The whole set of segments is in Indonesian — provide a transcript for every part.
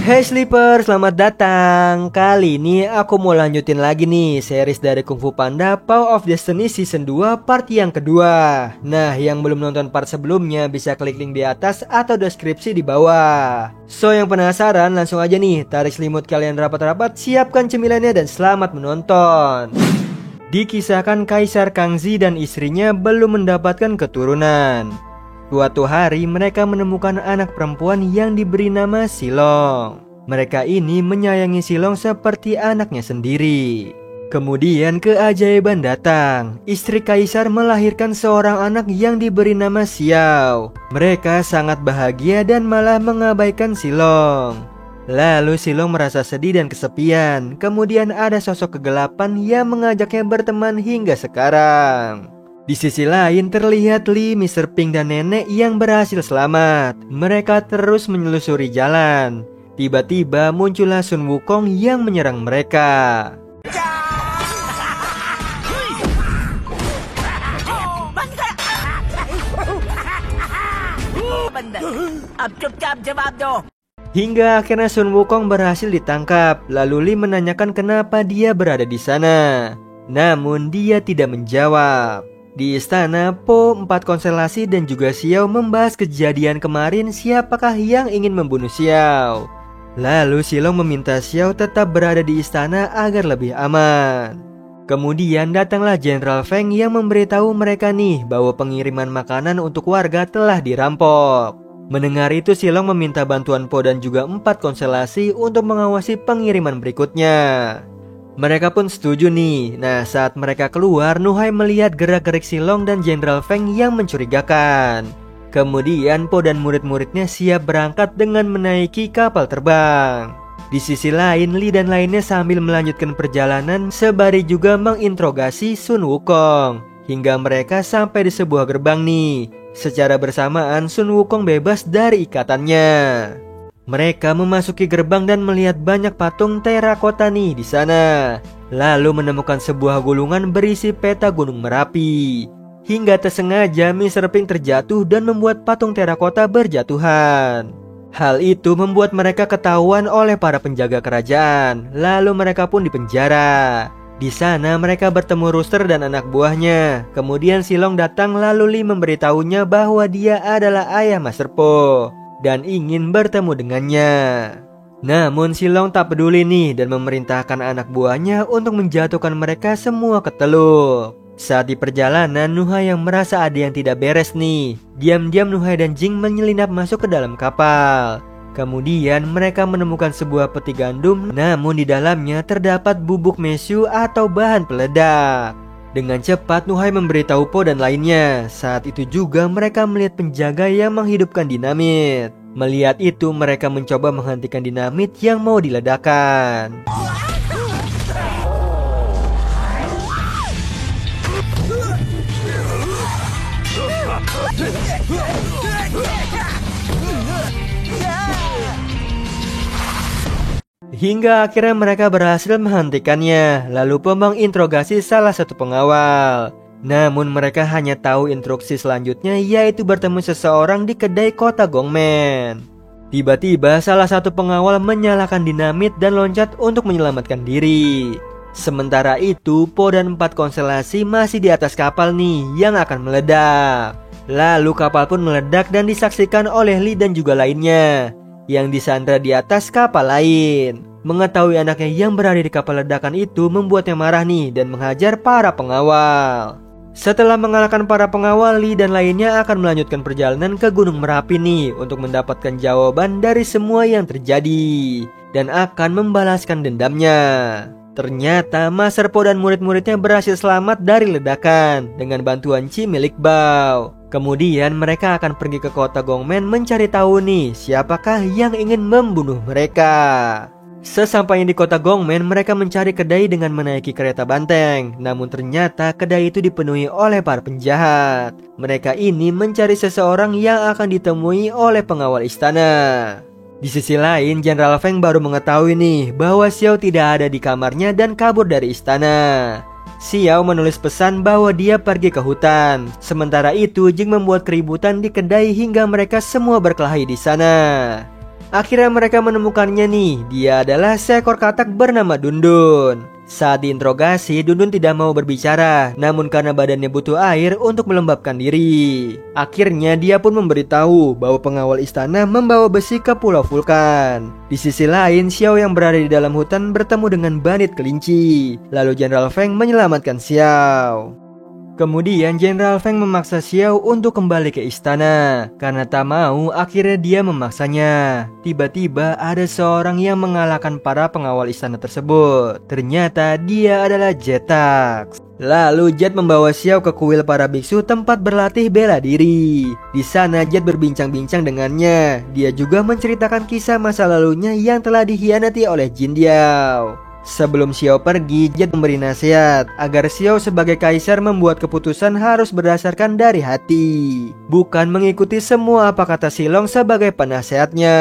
Hey Sleeper, selamat datang. Kali ini aku mau lanjutin lagi nih series dari Kung Fu Panda Path of Destiny Season 2 part yang kedua. Nah, yang belum nonton part sebelumnya bisa klik link di atas atau deskripsi di bawah. So, yang penasaran langsung aja nih, tarik selimut kalian rapat-rapat, siapkan cemilannya dan selamat menonton. Dikisahkan Kaisar Kangxi dan istrinya belum mendapatkan keturunan. Suatu hari mereka menemukan anak perempuan yang diberi nama Silong. Mereka ini menyayangi Silong seperti anaknya sendiri. Kemudian keajaiban datang. Istri Kaisar melahirkan seorang anak yang diberi nama Xiao. Mereka sangat bahagia dan malah mengabaikan Silong. Lalu Silong merasa sedih dan kesepian. Kemudian ada sosok kegelapan yang mengajaknya berteman hingga sekarang. Di sisi lain terlihat Lee, Mr. Pink dan nenek yang berhasil selamat. Mereka terus menyelusuri jalan. Tiba-tiba muncullah Sun Wukong yang menyerang mereka. Hingga akhirnya Sun Wukong berhasil ditangkap. Lalu Lee menanyakan kenapa dia berada di sana. Namun dia tidak menjawab. Di istana, Po, 4 konstelasi dan juga Xiao membahas kejadian kemarin siapakah yang ingin membunuh Xiao. Lalu Silong meminta Xiao tetap berada di istana agar lebih aman. Kemudian datanglah Jenderal Feng yang memberitahu mereka nih bahwa pengiriman makanan untuk warga telah dirampok. Mendengar itu Silong meminta bantuan Po dan juga 4 konstelasi untuk mengawasi pengiriman berikutnya. Mereka pun setuju nih. Nah, saat mereka keluar, Nuhai melihat gerak-gerik Silong dan Jenderal Feng yang mencurigakan. Kemudian Po dan murid-muridnya siap berangkat dengan menaiki kapal terbang. Di sisi lain, Lee dan lainnya sambil melanjutkan perjalanan sembari juga menginterogasi Sun Wukong. Hingga mereka sampai di sebuah gerbang nih. Secara bersamaan Sun Wukong bebas dari ikatannya. Mereka memasuki gerbang dan melihat banyak patung terakota nih di sana. Lalu menemukan sebuah gulungan berisi peta Gunung Merapi. Hingga tersengaja Mr. Pink terjatuh dan membuat patung terakota berjatuhan. Hal itu membuat mereka ketahuan oleh para penjaga kerajaan. Lalu mereka pun dipenjara. Di sana mereka bertemu Rooster dan anak buahnya. Kemudian Silong datang lalu Lee memberitahunya bahwa dia adalah ayah Master Po dan ingin bertemu dengannya. Namun Silong tak peduli nih dan memerintahkan anak buahnya untuk menjatuhkan mereka semua ke teluk. Saat di perjalanan, Nuhai yang merasa ada yang tidak beres nih. Diam-diam Nuhai dan Jing menyelinap masuk ke dalam kapal. Kemudian mereka menemukan sebuah peti gandum, namun di dalamnya terdapat bubuk mesu atau bahan peledak. Dengan cepat Nuhai memberitahu Po dan lainnya. Saat itu juga mereka melihat penjaga yang menghidupkan dinamit. Melihat itu mereka mencoba menghentikan dinamit yang mau diledakkan. Hingga akhirnya mereka berhasil menghentikannya. Lalu Po menginterogasi salah satu pengawal. Namun mereka hanya tahu instruksi selanjutnya, yaitu bertemu seseorang di kedai kota Gongmen. Tiba-tiba salah satu pengawal menyalakan dinamit dan loncat untuk menyelamatkan diri. Sementara itu Po dan 4 konstelasi masih di atas kapal nih yang akan meledak. Lalu kapal pun meledak dan disaksikan oleh Lee dan juga lainnya yang disandra di atas kapal lain. Mengetahui anaknya yang berada di kapal ledakan itu membuatnya marah nih dan menghajar para pengawal. Setelah mengalahkan para pengawal, Lee dan lainnya akan melanjutkan perjalanan ke Gunung Merapi nih untuk mendapatkan jawaban dari semua yang terjadi dan akan membalaskan dendamnya. Ternyata Master Po dan murid-muridnya berhasil selamat dari ledakan dengan bantuan Chi milik Bao. Kemudian mereka akan pergi ke kota Gongmen mencari tahu nih siapakah yang ingin membunuh mereka. Sesampainya di kota Gongmen, mereka mencari kedai dengan menaiki kereta banteng. Namun ternyata kedai itu dipenuhi oleh para penjahat. Mereka ini mencari seseorang yang akan ditemui oleh pengawal istana. Di sisi lain, Jenderal Feng baru mengetahui nih bahwa Xiao tidak ada di kamarnya dan kabur dari istana. Xiao menulis pesan bahwa dia pergi ke hutan. Sementara itu, Jing membuat keributan di kedai hingga mereka semua berkelahi di sana. Akhirnya mereka menemukannya nih. Dia adalah seekor katak bernama Dundun. Saat diinterogasi, Dundun tidak mau berbicara. Namun karena badannya butuh air untuk melembabkan diri. Akhirnya dia pun memberitahu bahwa pengawal istana membawa besi ke Pulau Vulkan. Di sisi lain, Xiao yang berada di dalam hutan bertemu dengan bandit kelinci. Lalu Jenderal Feng menyelamatkan Xiao. Kemudian Jenderal Feng memaksa Xiao untuk kembali ke istana. Karena tak mau, akhirnya dia memaksanya. Tiba-tiba ada seorang yang mengalahkan para pengawal istana tersebut. Ternyata dia adalah Jetax. Lalu Jet membawa Xiao ke kuil para biksu tempat berlatih bela diri. Di sana Jet berbincang-bincang dengannya. Dia juga menceritakan kisah masa lalunya yang telah dikhianati oleh Jin Diao. Sebelum Xiao pergi, Jet memberi nasihat agar Xiao sebagai kaisar membuat keputusan harus berdasarkan dari hati, bukan mengikuti semua apa kata Silong sebagai penasehatnya.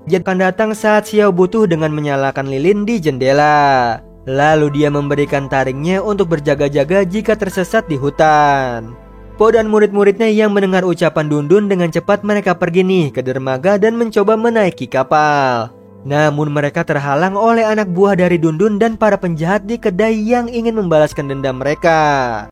Jet akan datang saat Xiao butuh dengan menyalakan lilin di jendela. Lalu dia memberikan taringnya untuk berjaga-jaga jika tersesat di hutan. Po dan murid-muridnya yang mendengar ucapan Dundun dengan cepat mereka pergi nih ke dermaga dan mencoba menaiki kapal. Namun mereka terhalang oleh anak buah dari Dundun dan para penjahat di kedai yang ingin membalaskan dendam mereka.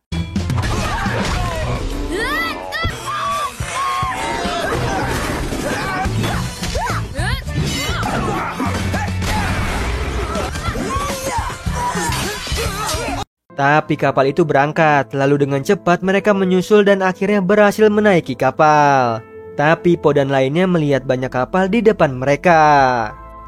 Tapi kapal itu berangkat, lalu dengan cepat mereka menyusul dan akhirnya berhasil menaiki kapal. Tapi Po dan lainnya melihat banyak kapal di depan mereka.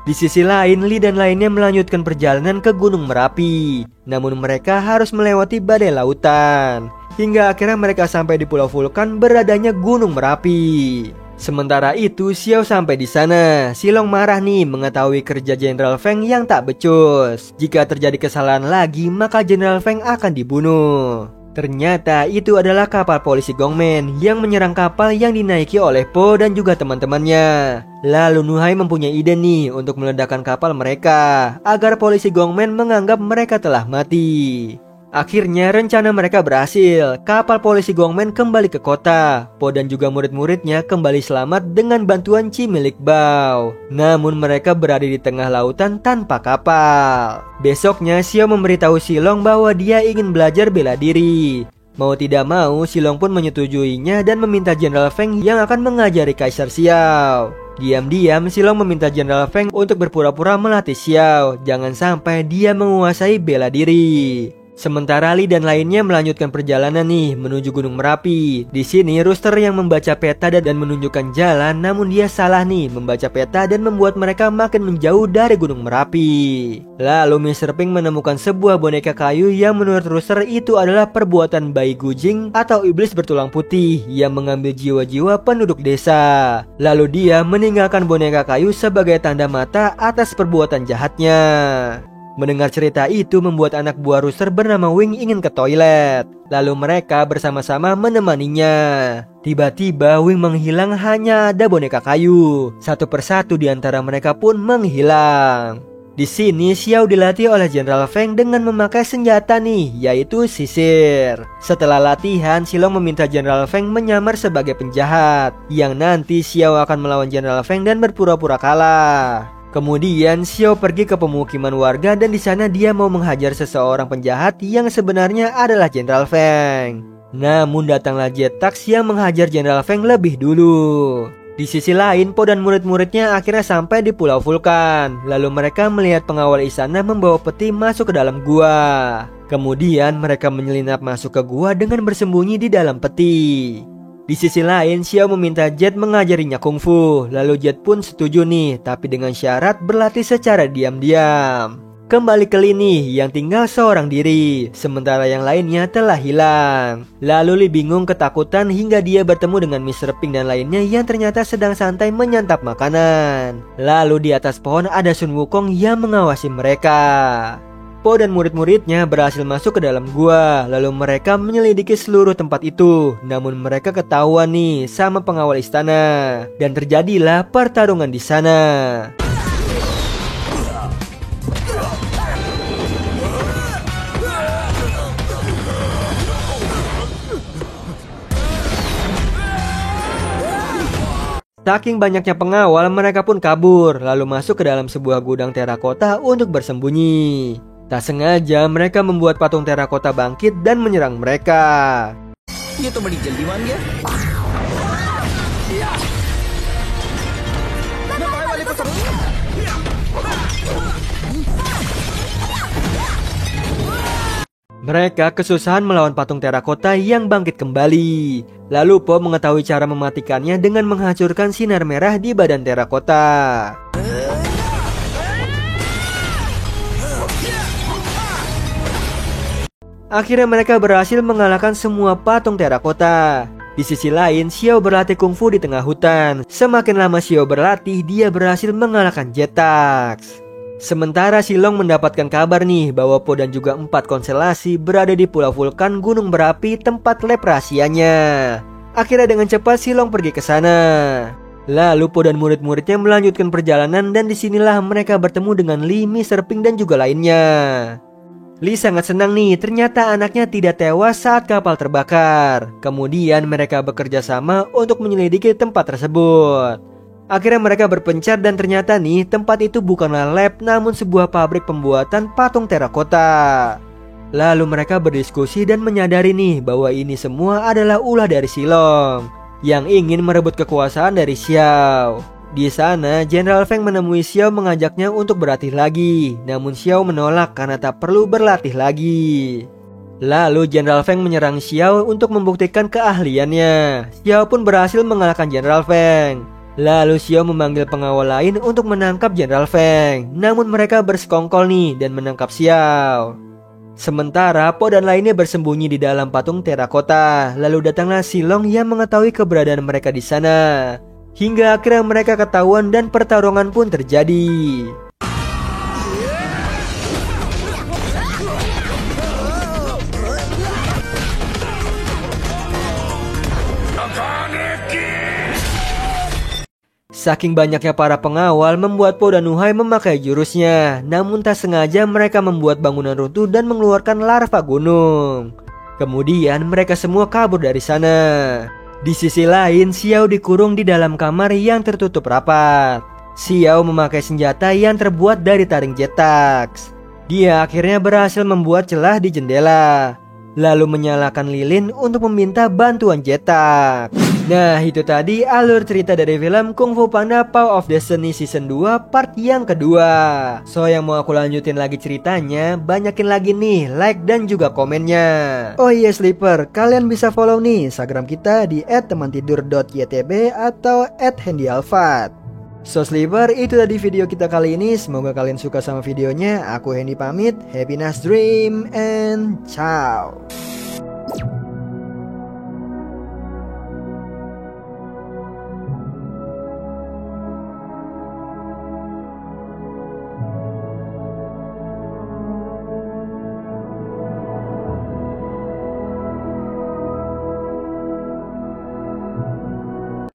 Di sisi lain, Li dan lainnya melanjutkan perjalanan ke Gunung Merapi. Namun mereka harus melewati badai lautan. Hingga akhirnya mereka sampai di Pulau Vulkan beradanya Gunung Merapi. Sementara itu, Xiao sampai di sana. Silong marah nih mengetahui kerja Jenderal Feng yang tak becus. Jika terjadi kesalahan lagi, maka Jenderal Feng akan dibunuh. Ternyata itu adalah kapal polisi Gongmen yang menyerang kapal yang dinaiki oleh Po dan juga teman-temannya. Lalu Nuhai mempunyai ide nih untuk meledakkan kapal mereka agar polisi Gongmen menganggap mereka telah mati. Akhirnya rencana mereka berhasil. Kapal polisi Gongmen kembali ke kota. Po dan juga murid-muridnya kembali selamat dengan bantuan Chi milik Bao. Namun mereka berada di tengah lautan tanpa kapal. Besoknya Xiao memberitahu Silong bahwa dia ingin belajar bela diri. Mau tidak mau, Silong pun menyetujuinya dan meminta Jenderal Feng yang akan mengajari Kaisar Xiao. Diam-diam Silong meminta Jenderal Feng untuk berpura-pura melatih Xiao. Jangan sampai dia menguasai bela diri. Sementara Li dan lainnya melanjutkan perjalanan nih menuju Gunung Merapi. Di sini Rooster yang membaca peta dan menunjukkan jalan, namun dia salah nih membaca peta dan membuat mereka makin menjauh dari Gunung Merapi. Lalu Mr. Pink menemukan sebuah boneka kayu yang menurut Rooster itu adalah perbuatan Bai Gujing atau iblis bertulang putih yang mengambil jiwa-jiwa penduduk desa. Lalu dia meninggalkan boneka kayu sebagai tanda mata atas perbuatan jahatnya. Mendengar cerita itu membuat anak buah Rooster bernama Wing ingin ke toilet. Lalu mereka bersama-sama menemaninya. Tiba-tiba Wing menghilang, hanya ada boneka kayu. Satu persatu di antara mereka pun menghilang. Di sini Xiao dilatih oleh Jenderal Feng dengan memakai senjata nih, yaitu sisir. Setelah latihan, Silong meminta Jenderal Feng menyamar sebagai penjahat, yang nanti Xiao akan melawan Jenderal Feng dan berpura-pura kalah. Kemudian Xiao pergi ke pemukiman warga dan di sana dia mau menghajar seseorang penjahat yang sebenarnya adalah Jenderal Feng. Namun datanglah Jetax yang menghajar Jenderal Feng lebih dulu. Di sisi lain, Po dan murid-muridnya akhirnya sampai di Pulau Vulkan. Lalu mereka melihat pengawal istana membawa peti masuk ke dalam gua. Kemudian mereka menyelinap masuk ke gua dengan bersembunyi di dalam peti. Di sisi lain, Xiao meminta Jet mengajarinya kungfu. Lalu Jet pun setuju nih, tapi dengan syarat berlatih secara diam-diam. Kembali ke Lee yang tinggal seorang diri, sementara yang lainnya telah hilang. Lalu Lee bingung ketakutan hingga dia bertemu dengan Mr. Pink dan lainnya yang ternyata sedang santai menyantap makanan. Lalu di atas pohon ada Sun Wukong yang mengawasi mereka. Po dan murid-muridnya berhasil masuk ke dalam gua. Lalu mereka menyelidiki seluruh tempat itu. Namun mereka ketahuan nih sama pengawal istana. Dan terjadilah pertarungan di sana. Saking banyaknya pengawal, mereka pun kabur, lalu masuk ke dalam sebuah gudang terakota untuk bersembunyi. Tak sengaja, mereka membuat patung terakota bangkit dan menyerang mereka. Mereka kesusahan melawan patung terakota yang bangkit kembali. Lalu Po mengetahui cara mematikannya dengan menghancurkan sinar merah di badan terakota. Akhirnya mereka berhasil mengalahkan semua patung terakota. Di sisi lain, Xiao berlatih kungfu di tengah hutan. Semakin lama Xiao berlatih, dia berhasil mengalahkan Jetax. Sementara Silong mendapatkan kabar nih bahwa Po dan juga 4 konstelasi berada di pulau vulkan gunung berapi tempat lab rahasianya. Akhirnya dengan cepat Silong pergi ke sana. Lalu Po dan murid-muridnya melanjutkan perjalanan dan disinilah mereka bertemu dengan Lee, Mr. Pink dan juga lainnya. Lee sangat senang nih, ternyata anaknya tidak tewas saat kapal terbakar. Kemudian mereka bekerja sama untuk menyelidiki tempat tersebut. Akhirnya mereka berpencar dan ternyata nih tempat itu bukanlah lab namun sebuah pabrik pembuatan patung terakota. Lalu mereka berdiskusi dan menyadari nih bahwa ini semua adalah ulah dari Silong yang ingin merebut kekuasaan dari Xiao. Di sana, Jenderal Feng menemui Xiao mengajaknya untuk berlatih lagi. Namun Xiao menolak karena tak perlu berlatih lagi. Lalu Jenderal Feng menyerang Xiao untuk membuktikan keahliannya. Xiao pun berhasil mengalahkan Jenderal Feng. Lalu Xiao memanggil pengawal lain untuk menangkap Jenderal Feng. Namun mereka bersekongkol nih dan menangkap Xiao. Sementara Po dan lainnya bersembunyi di dalam patung terakota. Lalu datanglah Silong yang mengetahui keberadaan mereka di sana. Hingga akhirnya mereka ketahuan dan pertarungan pun terjadi. Saking banyaknya para pengawal membuat Po dan Nuhai memakai jurusnya. Namun tak sengaja mereka membuat bangunan runtuh dan mengeluarkan larva gunung. Kemudian mereka semua kabur dari sana. Di sisi lain, Xiao dikurung di dalam kamar yang tertutup rapat. Xiao memakai senjata yang terbuat dari taring Jetax. Dia akhirnya berhasil membuat celah di jendela. Lalu menyalakan lilin untuk meminta bantuan Jetax. Nah, itu tadi alur cerita dari film Kung Fu Panda Paw of Destiny Season 2 part yang kedua. So, yang mau aku lanjutin lagi ceritanya, banyakin lagi nih like dan juga komennya. Oh iya Sleeper, kalian bisa follow nih Instagram kita di @temantidur.ytb atau @handyalfat. So Sleeper, itu tadi video kita kali ini. Semoga kalian suka sama videonya. Aku Hendy pamit. Happy nice dream and ciao.